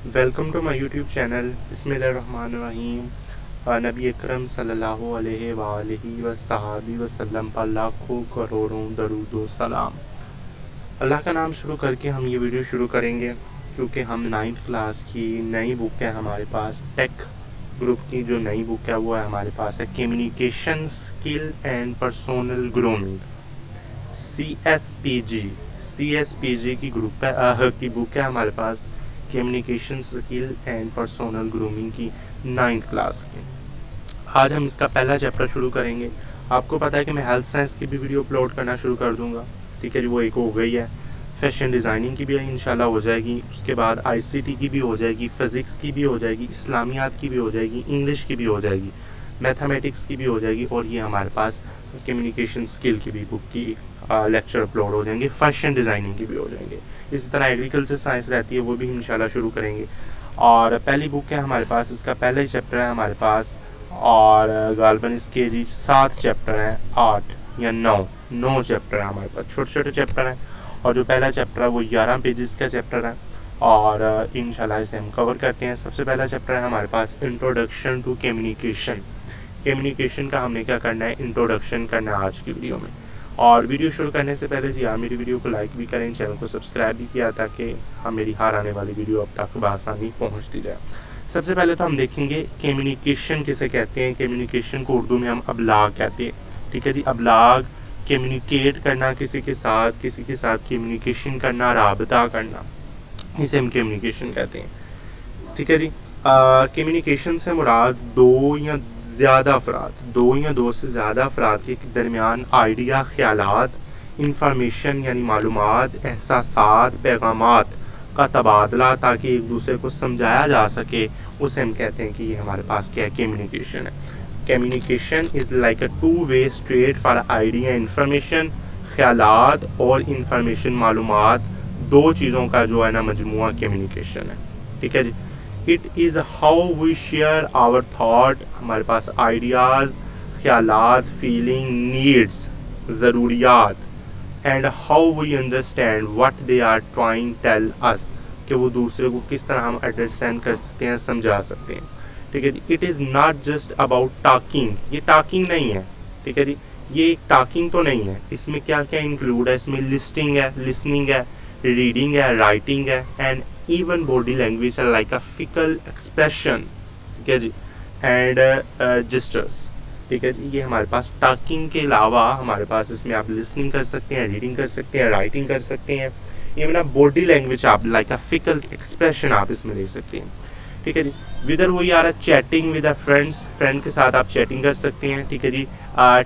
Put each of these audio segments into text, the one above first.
Welcome to my YouTube channel बिस्मिल्लाहिर्रहमानिर्रहीम। नबी अकरम सल्लल्लाहु अलैहि वसल्लम वसल्लम पर लाखों करोड़ों दरूद व सलाम। अल्लाह का नाम शुरू करके हम ये वीडियो शुरू करेंगे क्योंकि हम 9th क्लास की नई बुक है हमारे पास। टेक ग्रुप की जो नई बुक है वो है हमारे पास है communication skill and personal grooming, C S P G की ग्रुप है की बुक है हमारे पास, communication skill and personal grooming की 9th क्लास की। आज हम इसका पहला चैप्टर शुरू करेंगे। आपको पता है कि मैं हेल्थ साइंस की भी वीडियो अपलोड करना शुरू कर दूंगा, ठीक है जी, वो एक हो गई है। फैशन डिज़ाइनिंग की भी इंशाल्लाह हो जाएगी, उसके बाद आईसीटी की भी हो जाएगी, फिज़िक्स की भी हो जाएगी, इस्लामियात की भी हो जाएगी, इंग्लिश की भी हो जाएगी, मैथमेटिक्स की भी हो जाएगी, और ये हमारे पास कम्युनिकेशन स्किल की भी बुक की लेक्चर अपलोड हो जाएंगे, फैशन डिज़ाइनिंग की भी हो जाएंगे। इसी तरह एग्रीकल्चर साइंस रहती है, वो भी इंशाल्लाह शुरू करेंगे। और पहली बुक है हमारे पास, इसका पहला ही चैप्टर है हमारे पास, और गालबन इसके जी 7 चैप्टर हैं, 8 या 9 चैप्टर है हमारे पास, छोटे छोटे चैप्टर हैं। और जो पहला चैप्टर है वो 11 पेजेस का चैप्टर है, और इंशाल्लाह इसे हम कवर करते हैं। सबसे पहला चैप्टर है हमारे पास इंट्रोडक्शन टू कम्युनिकेशन। कम्युनिकेशन का हमने क्या करना है, इंट्रोडक्शन करना है आज की वीडियो में। और वीडियो शुरू करने से पहले जी आप मेरी वीडियो को लाइक भी करें, चैनल को सब्सक्राइब भी किया ताकि हम मेरी हर आने वाली वीडियो अब तक बआसानी पहुंचती जाए। सबसे पहले तो हम देखेंगे कम्युनिकेशन किसे कहते हैं। कम्युनिकेशन को उर्दू में हम अबलाग कहते हैं, ठीक है जी। अबलाग कम्युनिकेट करना, किसी के साथ कम्युनिकेशन करना, राबता करना, इसे हम कम्युनिकेशन कहते हैं, ठीक है जी। कम्युनिकेशन से मुराद दो या दो से ज़्यादा अफराद के दरमियान आइडिया, ख्यालात, इंफॉर्मेशन यानी मालूमात, एहसासात, पैगामात का तबादला, ताकि एक दूसरे को समझाया जा सके, उसे हम कहते हैं कि ये हमारे पास क्या है, कम्युनिकेशन है। Communication is like a two way straight for idea, information, ख्यालात और इंफॉर्मेशन, मालूमात, दो चीज़ों का जो है ना मजमुआ कम्युनिकेशन है, ठीक है जी। It is how we share our thought, हमारे पास आइडियाज़, ख्यालात, फीलिंग, नीड्स, ज़रूरियात, and how we understand what they are trying tell us, कि वो दूसरे को किस तरह हम अंडरस्टैंड कर सकते हैं, समझा सकते हैं, ठीक है जी। It is not just about talking, ये टॉकिंग नहीं है, ठीक है जी, ये टॉकिंग तो नहीं है। इसमें क्या क्या इंक्लूड है, इसमें लिस्टिंग है, लिसनिंग है, रीडिंग है, राइटिंग है, एंड इवन बॉडी लैंग्वेज है लाइक अ फिकल एक्सप्रेशन, ठीक है जी, एंड जेस्चर्स, ठीक है जी। ये हमारे पास टॉकिंग के अलावा हमारे पास इसमें आप लिसनिंग कर सकते हैं, रीडिंग कर सकते हैं, राइटिंग कर सकते हैं, इवन आप बॉडी लैंग्वेज आप लाइक अ फिकल एक्सप्रेशन आप इसमें ले सकते हैं, ठीक है जी। विदर वही आ रहा है chatting with a friends, friend के साथ आप चैटिंग कर सकते हैं, ठीक है जी।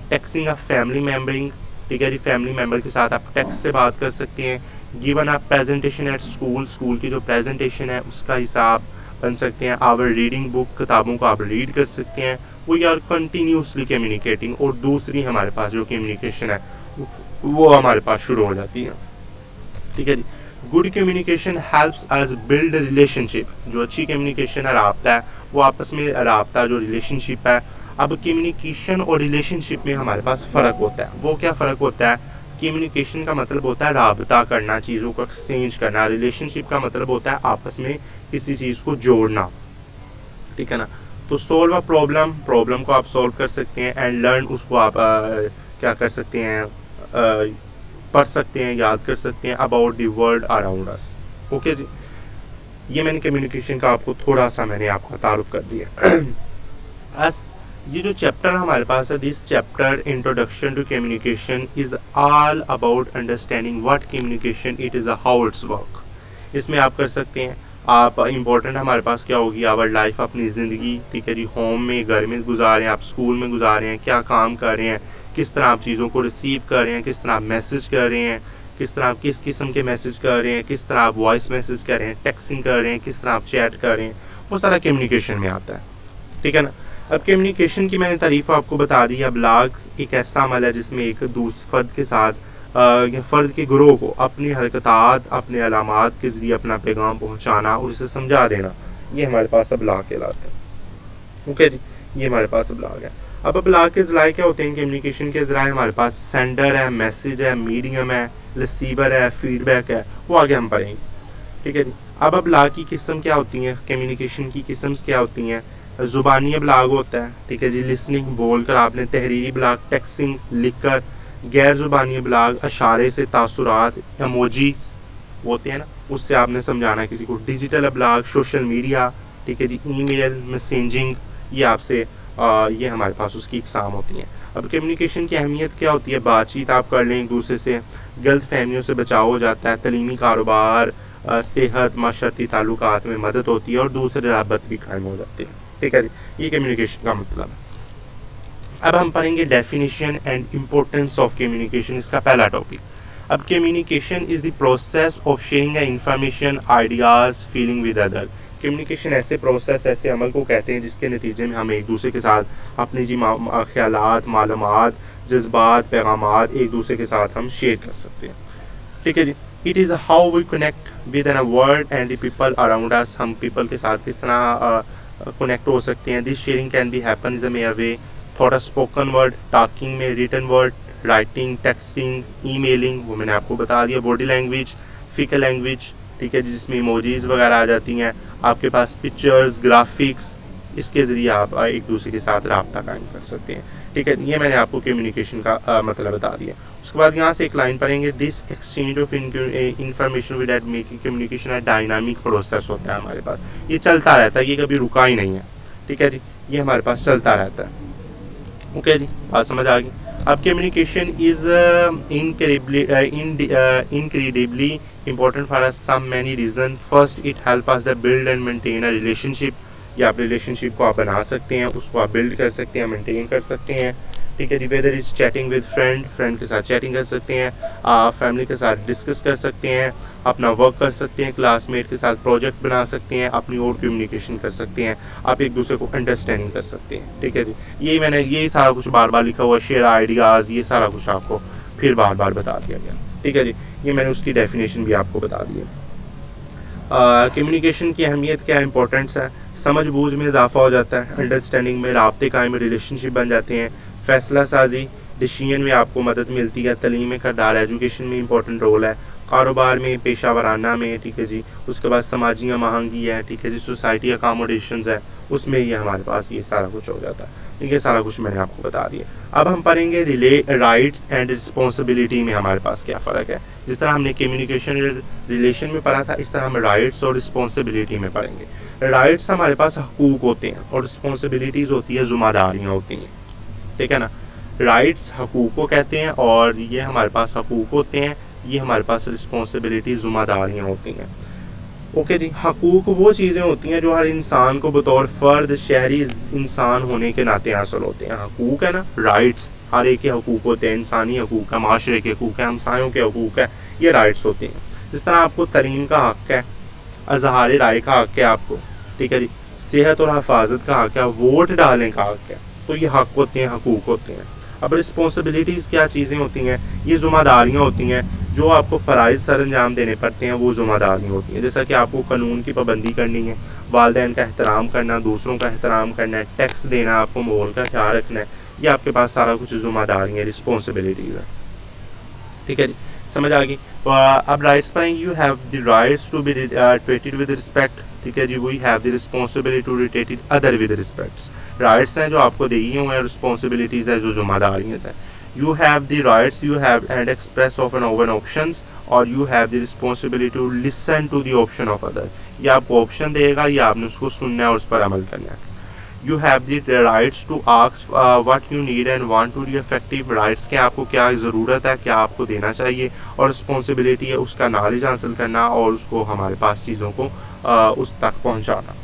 टेक्सिंग अ फैमिली मेम्बरिंग, ठीक है जी, फैमिली मेम्बर के साथ आप टेक्स्ट से बात कर सकते हैं। गिवन आप प्रेजेंटेशन एट स्कूल, स्कूल की जो प्रेजेंटेशन है उसका हिसाब बन सकते हैं। आवर रीडिंग बुक, किताबों को आप रीड कर सकते हैं। वी आर कंटिन्यूसली कम्युनिकेटिंग, और दूसरी हमारे पास जो कम्युनिकेशन है वो हमारे पास शुरू हो जाती है, ठीक है जी। Good communication helps us build relationship, जो अच्छी कम्युनिकेशन है, राब्ता है, वो आपस में राब्ता जो रिलेशनशिप है। अब कम्युनिकेशन और रिलेशनशिप में हमारे पास फ़र्क होता है। वो क्या फ़र्क होता है, कम्युनिकेशन का मतलब होता है राब्ता करना, चीज़ों को एक्सचेंज करना। रिलेशनशिप का मतलब होता है आपस में किसी चीज़ को जोड़ना, ठीक है ना। तो सोल्व अ प्रॉब्लम, प्रॉब्लम को आप सोल्व कर सकते हैं, एंड लर्न, उसको आप क्या कर सकते हैं, पढ़ सकते हैं, याद कर सकते हैं, about the world around us, okay जी। ये मैंने कम्युनिकेशन का आपको थोड़ा सा मैंने आपको तारुफ कर दिया। अस ये जो चैप्टर हमारे पास है, this chapter introduction to communication is all about understanding what communication it is, how it's work. इसमें आप कर सकते हैं, आप इम्पोर्टेंट हमारे पास क्या होगी, आवर लाइफ, अपनी ज़िंदगी, ठीक है जी, होम में, घर में गुजार रहे हैं आप, स्कूल में गुजार रहे हैं, क्या काम कर रहे हैं, किस तरह आप चीज़ों को रिसीव कर रहे हैं, किस तरह आप मैसेज कर रहे हैं, किस तरह आप किस किस्म के मैसेज कर रहे हैं, किस तरह आप वॉइस मैसेज कर रहे हैं, टेक्सिंग कर रहे हैं, किस तरह आप चैट कर रहे हैं, वो सारा कम्युनिकेशन में आता है, ठीक है ना। अब कम्युनिकेशन की मैंने तारीफ आपको बता दी। अबलाग एक ऐसा अमल है जिसमें एक दूसरे फ़र्द के साथ फ़र्द के ग्रोह को अपनी हरकतात, अपने अलामात के ज़रिए अपना पैगाम पहुँचाना और उसे समझा देना, ये हमारे पास अबलाग कहलाता है, ओके जी। ये हमारे पास अबलाग है। अब अबलाग के ज़राए क्या होते हैं, कम्युनिकेशन के ज़राए हमारे पास सेंडर है, मैसेज है, मीडियम है, रिसीवर है, फीडबैक है, वो आगे हम पढ़ेंगे। ठीक है जी। अब अबलाग की किस्म क्या होती हैं, कम्युनिकेशन की किस्म्स क्या होती हैं। ज़ुबानी अबलाग होता है, ठीक है जी, लिसनिंग बोल कर आपने, तहरीरी अबलाग टेक्सिंग लिख कर, गैर ज़ुबानी अबलाग अशारे से तासुरात इमोजीज होते हैं ना, उससे आपने समझाना किसी को। डिजिटल अबलाग सोशल मीडिया, ठीक है जी, ईमेल मैसेजिंग, ये आपसे ये हमारे पास उसकी इकसाम होती हैं। अब कम्युनिकेशन की अहमियत क्या होती है, बातचीत आप कर लें एक दूसरे से, गलत फहमियों से बचाव हो जाता है, तलीमी कारोबार सेहत माशरती ताल्लुकात में मदद होती है और दूसरे रबत भी कायम हो जाती है, ठीक है जी। ये कम्युनिकेशन का मतलब है। अब हम पढ़ेंगे definition and importance of communication, इसका पहला टॉपिक। अब communication is the process of sharing information ideas feeling with other. Communication ऐसे प्रोसेस, ऐसे अमल को कहते हैं जिसके नतीजे में हम एक दूसरे के साथ अपनी जी ख्यालात, मालूमात, जज्बात, पैगामात एक दूसरे के साथ हम शेयर कर सकते हैं, ठीक है जी। It is how we connect with an world and the people around us. हम पीपल के साथ किस तरह कनेक्ट हो सकते हैं। This sharing can be happen is a major way, थोड़ा स्पोकन वर्ड, टॉकिंग में, written word, writing, texting, emailing, वो मैंने आपको बता दिया, बॉडी लैंग्वेज, फिकल लैंग्वेज, ठीक है, जिसमें इमोजीज वगैरह आ जाती हैं, आपके पास पिक्चर्स, ग्राफिक्स, इसके ज़रिए आप एक दूसरे के साथ रब्ता कायम कर सकते हैं, ठीक है। ये मैंने आपको कम्युनिकेशन का मतलब बता दिया। उसके बाद यहाँ से एक लाइन पढ़ेंगे, this exchange of information with eight making communication है डायनामिक प्रोसेस होता है हमारे पास, ये चलता रहता है, ये कभी रुका ही नहीं है, ठीक है जी, ये हमारे पास चलता रहता है। ओके जी, बात समझ आ गई। अब communication is incredibly important for us some many reasons. First, it help us to build and maintain a relationship. या आप रिलेशनशिप को आप बना सकते हैं, उसको आप बिल्ड कर सकते हैं, मेंटेन कर सकते हैं, ठीक है जी। Whether is chatting with friend के साथ चैटिंग कर सकते हैं, फैमिली के साथ डिस्कस कर सकते हैं, अपना वर्क कर सकते हैं, क्लासमेट के साथ प्रोजेक्ट बना सकते हैं, अपनी और कम्युनिकेशन कर सकते हैं, आप एक दूसरे को अंडरस्टैंडिंग कर सकते हैं, ठीक है जी। यही सारा कुछ बार बार लिखा हुआ, शेयर आइडियाज़, ये सारा कुछ आपको फिर बार बार बता दिया गया, ठीक है जी। ये मैंने उसकी डेफिनेशन भी आपको बता दी है। कम्युनिकेशन की अहमियत क्या इंपॉर्टेंस है, समझ बूझ में इजाफा हो जाता है, अंडरस्टैंडिंग में, राब्ते कायम में, रिलेशनशिप बन जाते हैं, फैसला साजी डिसीजन में आपको मदद मिलती है, तलीम करदार एजुकेशन में इंपॉर्टेंट रोल है, कारोबार में, पेशा वराना में, ठीक है जी। उसके बाद समाजी महंगी है, ठीक है जी, सोसाइटी अकामोडेशंस है, उसमें ये हमारे पास ये सारा कुछ हो जाता है, ये सारा कुछ मैंने आपको बता दिया। अब हम पढ़ेंगे राइट्स एंड रिस्पॉन्सिबिलिटी में हमारे पास क्या फ़र्क है। जिस तरह हमने कम्युनिकेशन रिलेशन में पढ़ा था, इस तरह हम राइट्स और रिस्पॉन्सिबिलिटी में पढ़ेंगे। राइट्स हमारे पास हकूक होते हैं और रिस्पॉन्सिबिलिटीज़ होती है, ज़िम्मेदारियाँ होती हैं, ठीक है ना। राइट्स हकूक को कहते हैं और ये हमारे पास हकूक होते हैं, ये हमारे पास रिस्पॉन्सिबिलिटी ज़िम्मेदारियाँ होती हैं, ओके जी। हकूक वो चीज़ें होती हैं जो हर इंसान को बतौर फ़र्द शहरी इंसान होने के नाते हासिल होते हैं। हकूक है ना, राइट्स हर एक के हकूक होते हैं, इंसानी हकूक है, माशरे के हकूक है, हमसायों के हकूक है, ये राइट्स होते हैं। जिस तरह आपको तलीम का हक़ है, अजहार राय का हक़ है आपको, ठीक है जी, सेहत और हिफाजत का हक़ है, वोट डालने का हक़ है, तो ये हक़ होते हैं, हकूक होते हैं। अब रिस्पॉन्सिबिलिटीज़ क्या चीज़ें होती हैं, ये ज़िम्मेदारियाँ होती हैं जो आपको फ़राइज़ सर अंजाम देने पड़ते हैं, वो ज़िम्मेदारियाँ होती हैं। जैसा कि आपको कानून की पाबंदी करनी है, वालिदैन का एहतराम करना, दूसरों का एहतराम करना है, टैक्स देना, आपको माहौल का ख्याल रखना है, ये आपके पास सारा कुछ ज़िम्मेदारियाँ, रिस्पॉन्सिबिलिटीज़ है, ठीक है जी, समझ आ गई। अब राइट्स पढ़ेंगे, you have the rights to be treated with respect, ठीक है जी, we have the responsibility to treat other with respects. Rights हैं जो आपको दी हुए हैं, रिस्पॉन्सिबिलिटीज़ है जो ज़िम्मेदारियाँ हैं। You have the rights, you have and express of an options, और you have the responsibility to listen to the option of other। ये आपको ऑप्शन देगा, ये आपने उसको सुनना है और उस पर अमल करना है। You have the rights to ask what you need and want to be effective। rights के आपको क्या ज़रूरत है, क्या आपको देना चाहिए, और रिस्पॉन्सिबिलिटी है उसका नॉलेज हासिल करना और उसको हमारे पास चीज़ों को उस तक पहुँचाना,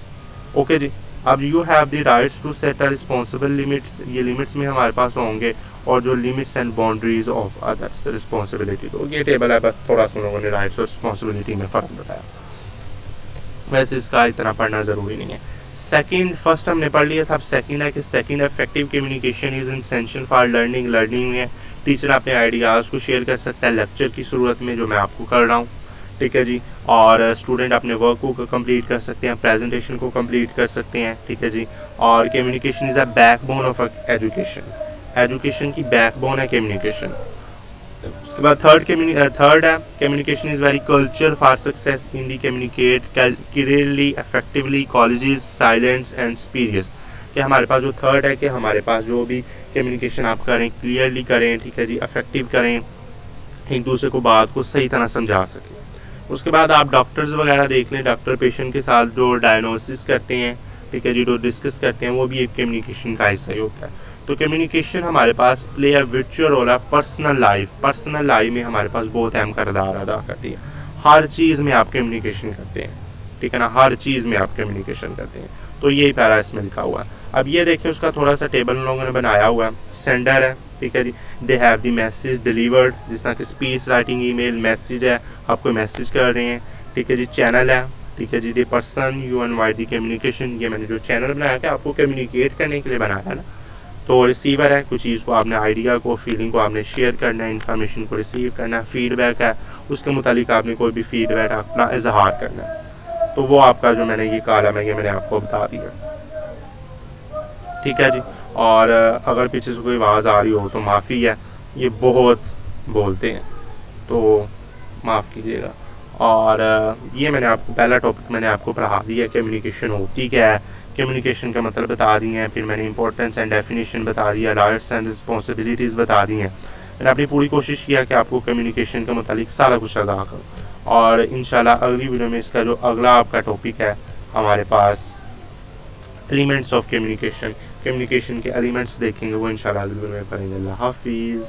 ओके जी। अब you have the rights to set a responsible limits, ये लिमिट्स में हमारे पास होंगे, और जो limits and boundaries of others responsibility, तो ये टेबल है, बस थोड़ा सा लोगों ने राइट्स और रिस्पॉन्सिबिलिटी में फ़र्क बताया, वैसे इसका इतना पढ़ना ज़रूरी नहीं है। सेकंड, फर्स्ट हमने पढ़ लिया था, अब सेकंड है कि second effective communication is essential for learning. Learning में टीचर अपने आइडियाज़ को शेयर कर सकता है लेक्चर की सूरत में, जो मैं आपको कर रहा हूँ, ठीक है जी, और स्टूडेंट अपने वर्क को कंप्लीट कर सकते हैं, प्रेजेंटेशन को कंप्लीट कर सकते हैं, ठीक है जी। और communication is a backbone of education, education की बैकबोन है कम्युनिकेशन। उसके बाद थर्ड है communication is very culture for success in the communicate clearly effectively colleges silence and spurious. कि हमारे पास जो थर्ड है कि हमारे पास जो भी कम्युनिकेशन आप करें क्लियरली करें, ठीक है जी, इफेक्टिव करें, एक दूसरे को बात को सही तरह समझा सकें। उसके बाद आप डॉक्टर्स वगैरह देख लें, डॉक्टर पेशेंट के साथ जो डायग्नोसिस करते हैं, ठीक है जी, जो डिस्कस करते हैं, वो भी एक कम्युनिकेशन का हिस्सा ही होता है। तो कम्युनिकेशन हमारे पास प्ले अ विर्चुअल रोल है पर्सनल लाइफ में हमारे पास बहुत अहम किरदार अदा करती है। हर चीज़ में आप कम्युनिकेशन करते हैं, ठीक है ना, हर चीज़ में आप कम्युनिकेशन करते हैं। तो यही पैरा इसमें लिखा हुआ है। अब ये देखिए उसका थोड़ा सा टेबल लोगों ने बनाया हुआ है। सेंडर है, ठीक है जी, they have the message delivered, जिस तरह की स्पीच राइटिंग ईमेल मैसेज है, आपको मैसेज कर रहे हैं, ठीक है जी। चैनल है, ठीक है जी, the person you invite the communication, ये मैंने जो चैनल बनाया कि आपको कम्युनिकेट करने के लिए बनाया है ना। तो रिसीवर है, कुछ चीज़ को आपने आइडिया को फीलिंग को आपने शेयर करना है, इन्फॉर्मेशन को रिसीव करना है। फीडबैक है, उसके मुतालिक आपने कोई भी फीडबैक अपना इजहार करना है। तो वो आपका जो मैंने ये कॉलम है ये मैंने आपको बता दिया, ठीक है जी। और अगर पीछे से कोई आवाज़ आ रही हो तो माफ़ी है, ये बहुत बोलते हैं तो माफ़ कीजिएगा। और ये मैंने आपको पहला टॉपिक मैंने आपको पढ़ा दिया, कम्युनिकेशन होती क्या है, कम्युनिकेशन का मतलब बता दिए हैं, फिर मैंने इंपॉर्टेंस एंड डेफिनेशन बता दिया, राइट्स एंड रिस्पॉन्सिबिलिटीज़ बता दी हैं। मैंने अपनी पूरी कोशिश किया कि आपको कम्युनिकेशन के मुतालिक सारा कुछ अदा करूँ। और इंशाल्लाह अगली वीडियो में इसका जो अगला आपका टॉपिक है हमारे पास एलिमेंट्स ऑफ कम्युनिकेशन, कम्युनिकेशन के एलिमेंट्स देखेंगे, वो इंशाल्लाह अगली वीडियो में करेंगे। अल्लाह हाफिज़।